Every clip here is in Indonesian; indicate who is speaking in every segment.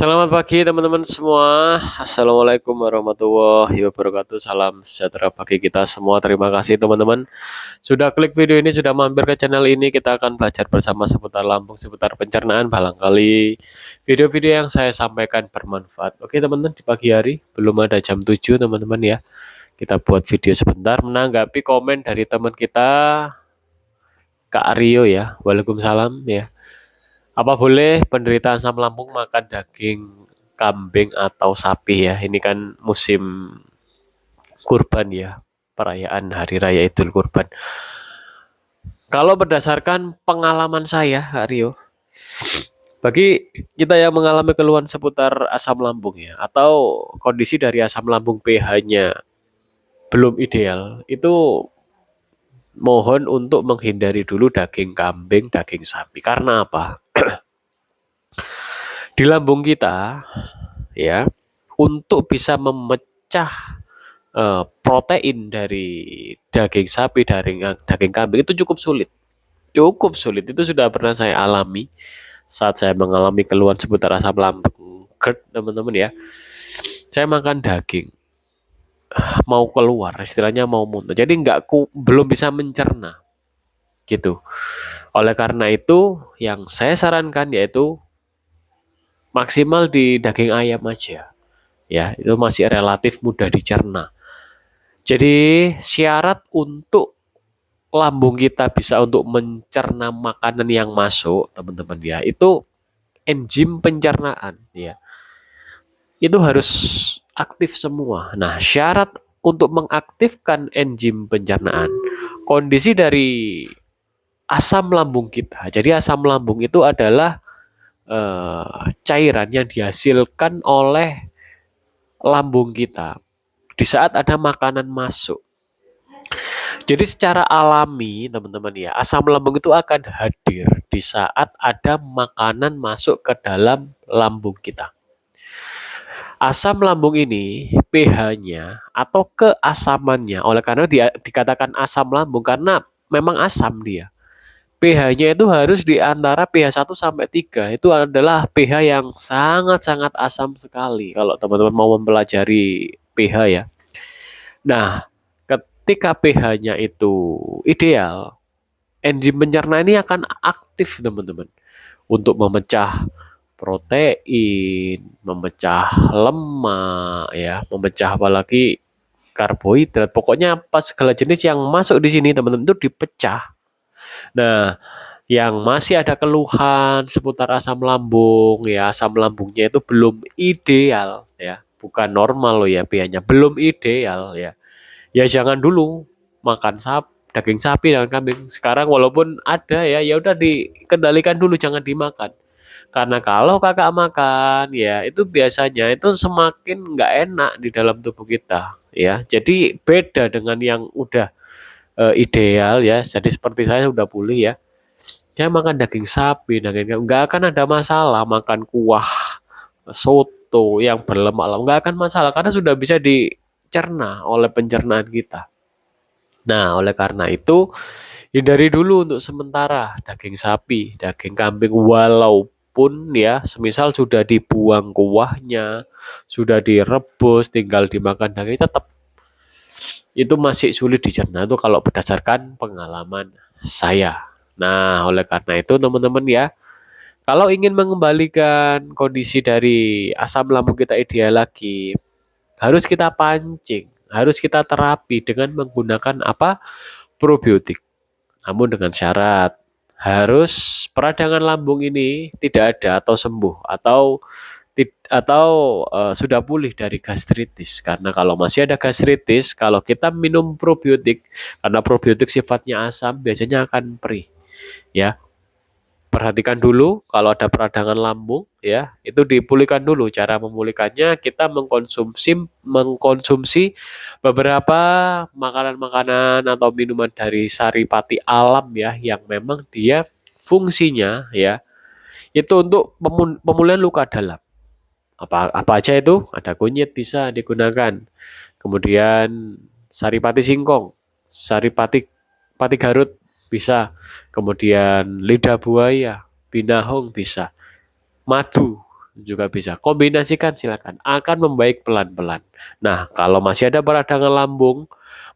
Speaker 1: Selamat pagi teman-teman semua. Assalamualaikum warahmatullahi wabarakatuh. Salam sejahtera bagi kita semua. Terima kasih teman-teman sudah klik video ini, sudah mampir ke channel ini. Kita akan belajar bersama seputar lambung, seputar pencernaan. Barangkali video-video yang saya sampaikan bermanfaat. Oke teman-teman, di pagi hari belum ada jam 7 teman-teman ya. Kita buat video sebentar menanggapi komen dari teman kita Kak Aryo ya. Waalaikumsalam ya. Apa boleh penderita asam lambung makan daging kambing atau sapi ya? Ini kan musim kurban ya, perayaan Hari Raya Idul Kurban. Kalau berdasarkan pengalaman saya, Kak Rio, bagi kita yang mengalami keluhan seputar asam lambung ya, atau kondisi dari asam lambung pH-nya belum ideal, itu mohon untuk menghindari dulu daging kambing, daging sapi. Karena apa? Di lambung kita ya, untuk bisa memecah protein dari daging sapi, dari daging kambing itu cukup sulit. Cukup sulit. Itu sudah pernah saya alami saat saya mengalami keluhan seputar asam lambung GERD, teman-teman ya. Saya makan daging, mau keluar, istilahnya mau muntah. Jadi belum bisa mencerna gitu. Oleh karena itu, yang saya sarankan yaitu maksimal di daging ayam aja. Ya, itu masih relatif mudah dicerna. Jadi syarat untuk lambung kita bisa untuk mencerna makanan yang masuk, teman-teman ya, itu enzim pencernaan ya. Itu harus aktif semua. Nah, syarat untuk mengaktifkan enzim pencernaan, kondisi dari asam lambung kita. Jadi asam lambung itu adalah cairan yang dihasilkan oleh lambung kita di saat ada makanan masuk. Jadi secara alami, teman-teman ya, asam lambung itu akan hadir di saat ada makanan masuk ke dalam lambung kita. Asam lambung ini pH-nya atau keasamannya, oleh karena dia dikatakan asam lambung karena memang asam dia. pH-nya itu harus di antara pH 1 sampai 3. Itu adalah pH yang sangat-sangat asam sekali kalau teman-teman mau mempelajari pH ya. Nah, ketika pH-nya itu ideal, enzim pencerna ini akan aktif teman-teman untuk memecah protein, memecah lemak ya, memecah apalagi karbohidrat. Pokoknya apa segala jenis yang masuk di sini teman-teman itu dipecah. Nah, yang masih ada keluhan seputar asam lambung ya, asam lambungnya itu belum ideal ya, bukan normal loh ya pH-nya, belum ideal ya. Ya jangan dulu makan daging sapi dan kambing. Sekarang walaupun ada ya, ya udah dikendalikan dulu, jangan dimakan. Karena kalau kakak makan ya itu biasanya itu semakin nggak enak di dalam tubuh kita ya. Jadi beda dengan yang udah ideal ya. Jadi seperti saya udah pulih ya. Saya makan daging sapi, daging nggak akan ada masalah makan kuah soto yang berlemak-lemak, nggak akan masalah karena sudah bisa dicerna oleh pencernaan kita. Nah, oleh karena itu, hindari dulu untuk sementara daging sapi, daging kambing, walaupun ya, semisal sudah dibuang kuahnya, sudah direbus, tinggal dimakan daging, tetap itu masih sulit dicerna itu kalau berdasarkan pengalaman saya. Nah, oleh karena itu teman-teman ya, kalau ingin mengembalikan kondisi dari asam lambung kita ideal lagi, harus kita pancing, harus kita terapi dengan menggunakan apa? Probiotik. Namun dengan syarat harus peradangan lambung ini tidak ada atau sembuh atau sudah pulih dari gastritis. Karena kalau masih ada gastritis, kalau kita minum probiotik, karena probiotik sifatnya asam, biasanya akan perih. Ya, perhatikan dulu kalau ada peradangan lambung ya, itu dipulihkan dulu. Cara memulihkannya kita mengkonsumsi beberapa makanan-makanan atau minuman dari saripati alam ya, yang memang dia fungsinya ya itu untuk pemulihan luka dalam. Apa aja itu? Ada kunyit bisa digunakan. Kemudian saripati singkong, saripati pati Garut bisa. Kemudian lidah buaya, binahong bisa. Madu. juga bisa. Kombinasikan silakan. Akan membaik pelan-pelan. Nah, kalau masih ada peradangan lambung,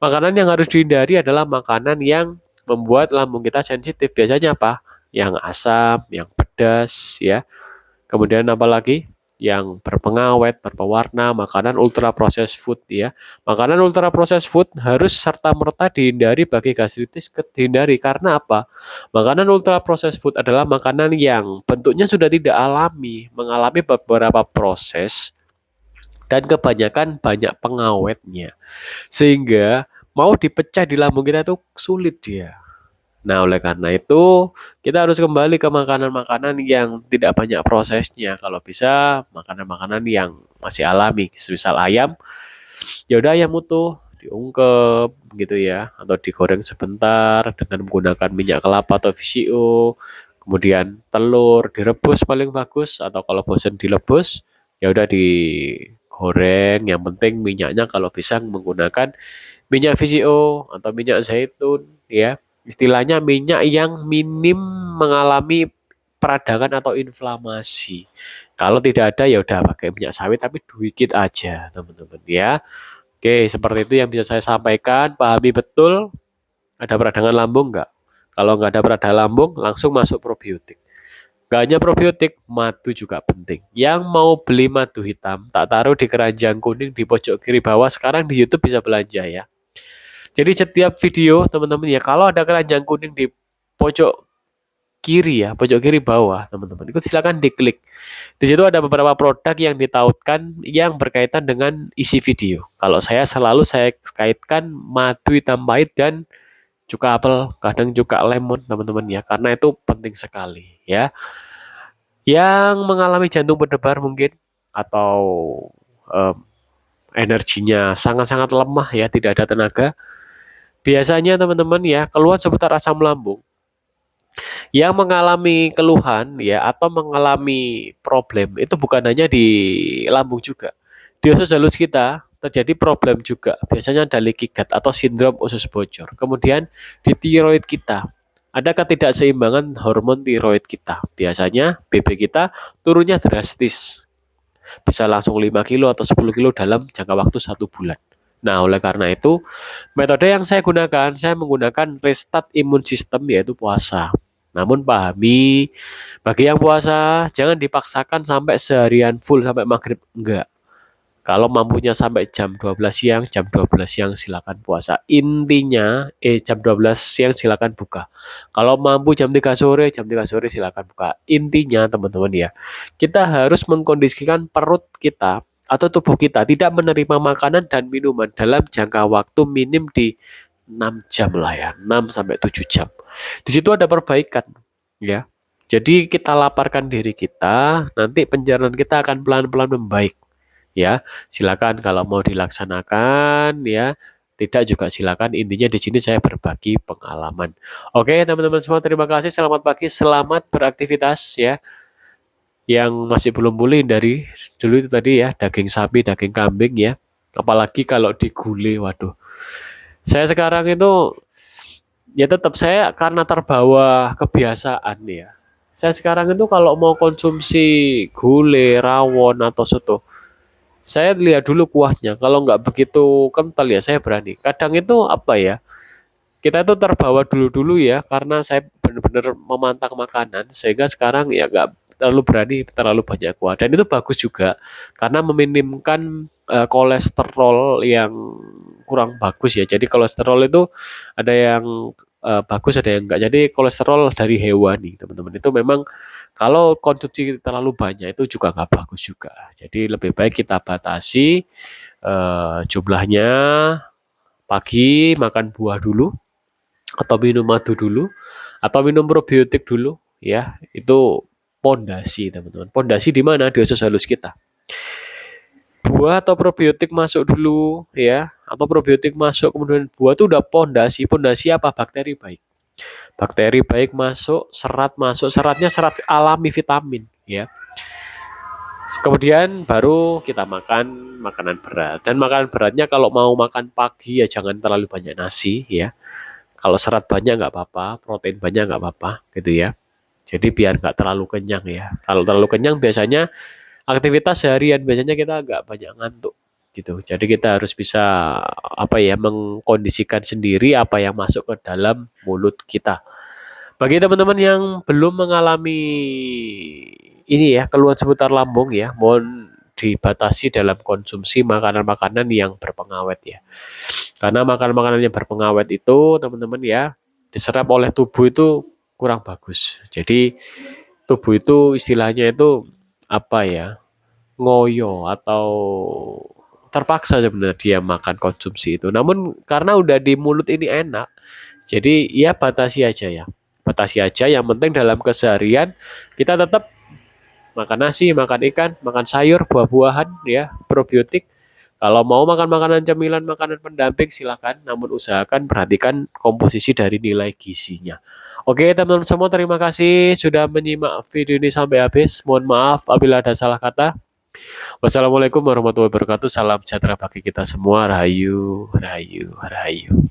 Speaker 1: makanan yang harus dihindari adalah makanan yang membuat lambung kita sensitif. Biasanya apa? Yang asam, yang pedas, ya. Kemudian apa lagi? Yang berpengawet, berpewarna, makanan ultra processed food ya. Makanan ultra processed food harus serta-merta dihindari bagi gastritis, dihindari karena apa? Makanan ultra processed food adalah makanan yang bentuknya sudah tidak alami, mengalami beberapa proses dan kebanyakan banyak pengawetnya. Sehingga mau dipecah di lambung kita itu sulit dia. Nah, oleh karena itu, kita harus kembali ke makanan-makanan yang tidak banyak prosesnya. Kalau bisa, makanan-makanan yang masih alami. Misal ayam, ya udah ayam utuh, diungkep gitu ya, atau digoreng sebentar dengan menggunakan minyak kelapa atau VCO. Kemudian telur direbus paling bagus, atau kalau bosan dilebus, ya udah digoreng. Yang penting minyaknya kalau bisa menggunakan minyak VCO atau minyak zaitun ya. Istilahnya minyak yang minim mengalami peradangan atau inflamasi. Kalau tidak ada ya udah pakai minyak sawit tapi dikit aja, teman-teman ya. Oke, seperti itu yang bisa saya sampaikan. Pahami betul ada peradangan lambung enggak? Kalau nggak ada peradangan lambung, langsung masuk probiotik. Gak hanya probiotik, madu juga penting. Yang mau beli madu hitam, tak taruh di keranjang kuning di pojok kiri bawah. Sekarang di YouTube bisa belanja ya. Jadi setiap video teman-teman ya, kalau ada keranjang kuning di pojok kiri ya, pojok kiri bawah teman-teman, itu silakan diklik. Di situ ada beberapa produk yang ditautkan yang berkaitan dengan isi video. Kalau saya kaitkan madu hitam pahit dan cuka apel, kadang cuka lemon teman-teman ya, karena itu penting sekali ya. Yang mengalami jantung berdebar mungkin atau em, energinya sangat-sangat lemah ya, tidak ada tenaga. Biasanya teman-teman ya keluhan seputar asam lambung yang mengalami keluhan ya atau mengalami problem itu bukan hanya di lambung juga. Di usus halus kita terjadi problem juga. Biasanya ada leaky gut atau sindrom usus bocor. Kemudian di tiroid kita ada ketidakseimbangan hormon tiroid kita. Biasanya BB kita turunnya drastis. Bisa langsung 5 kilo atau 10 kilo dalam jangka waktu 1 bulan. Nah, oleh karena itu, metode yang saya menggunakan restart imun sistem yaitu puasa. Namun pahami, bagi yang puasa, jangan dipaksakan sampai seharian full sampai maghrib. Enggak. Kalau mampunya sampai jam 12 siang, jam 12 siang silakan puasa. Intinya, jam 12 siang silakan buka. Kalau mampu jam 3 sore silakan buka. Intinya teman-teman ya, kita harus mengkondisikan perut kita atau tubuh kita tidak menerima makanan dan minuman dalam jangka waktu minim di 6 jam lah ya, 6 sampai 7 jam. Di situ ada perbaikan ya. Jadi kita laparkan diri kita, nanti pencernaan kita akan pelan-pelan membaik ya. Silakan kalau mau dilaksanakan ya. Tidak juga silakan. Intinya di sini saya berbagi pengalaman. Oke, teman-teman semua terima kasih. Selamat pagi, selamat beraktivitas ya. Yang masih belum pulih dari dulu itu tadi ya, daging sapi, daging kambing ya. Apalagi kalau digulai, waduh. Saya sekarang itu ya tetap saya karena terbawa kebiasaan ya. Saya sekarang itu kalau mau konsumsi gulai, rawon atau soto, saya lihat dulu kuahnya. Kalau nggak begitu kental ya saya berani. Kadang itu apa ya? Kita itu terbawa dulu-dulu ya karena saya benar-benar memantang makanan sehingga sekarang ya nggak terlalu berani terlalu banyak kuah dan itu bagus juga karena meminimkan kolesterol yang kurang bagus ya. Jadi kolesterol itu ada yang bagus ada yang enggak. Jadi kolesterol dari hewani teman-teman itu memang kalau konsumsi terlalu banyak itu juga nggak bagus juga. Jadi lebih baik kita batasi jumlahnya. Pagi makan buah dulu atau minum madu dulu atau minum probiotik dulu ya. Itu pondasi teman-teman. Pondasi di mana? Di usus halus kita. Buah atau probiotik masuk dulu ya atau probiotik masuk kemudian buah itu udah pondasi apa? Bakteri baik. Bakteri baik masuk, seratnya serat alami vitamin ya. Kemudian baru kita makan makanan berat. Dan makanan beratnya kalau mau makan pagi ya jangan terlalu banyak nasi ya. Kalau serat banyak nggak apa-apa, protein banyak nggak apa-apa gitu ya. Jadi biar nggak terlalu kenyang ya. Kalau terlalu kenyang biasanya aktivitas seharian biasanya kita agak banyak ngantuk gitu. Jadi kita harus bisa apa ya mengkondisikan sendiri apa yang masuk ke dalam mulut kita. Bagi teman-teman yang belum mengalami ini ya keluhan seputar lambung ya, mohon dibatasi dalam konsumsi makanan-makanan yang berpengawet ya. Karena makanan-makanan yang berpengawet itu teman-teman ya diserap oleh tubuh itu kurang bagus. Jadi tubuh itu istilahnya itu apa ya? Ngoyo atau terpaksa sebenarnya dia makan konsumsi itu. Namun karena udah di mulut ini enak, jadi ya batasi aja ya. Batasi aja yang penting dalam keseharian kita tetap makan nasi, makan ikan, makan sayur, buah-buahan ya, probiotik. Kalau mau makan makanan cemilan, makanan pendamping silakan, namun usahakan perhatikan komposisi dari nilai gizinya. Oke, teman-teman semua terima kasih sudah menyimak video ini sampai habis. Mohon maaf apabila ada salah kata. Wassalamualaikum warahmatullahi wabarakatuh. Salam sejahtera bagi kita semua. Rahayu, rahayu, rahayu.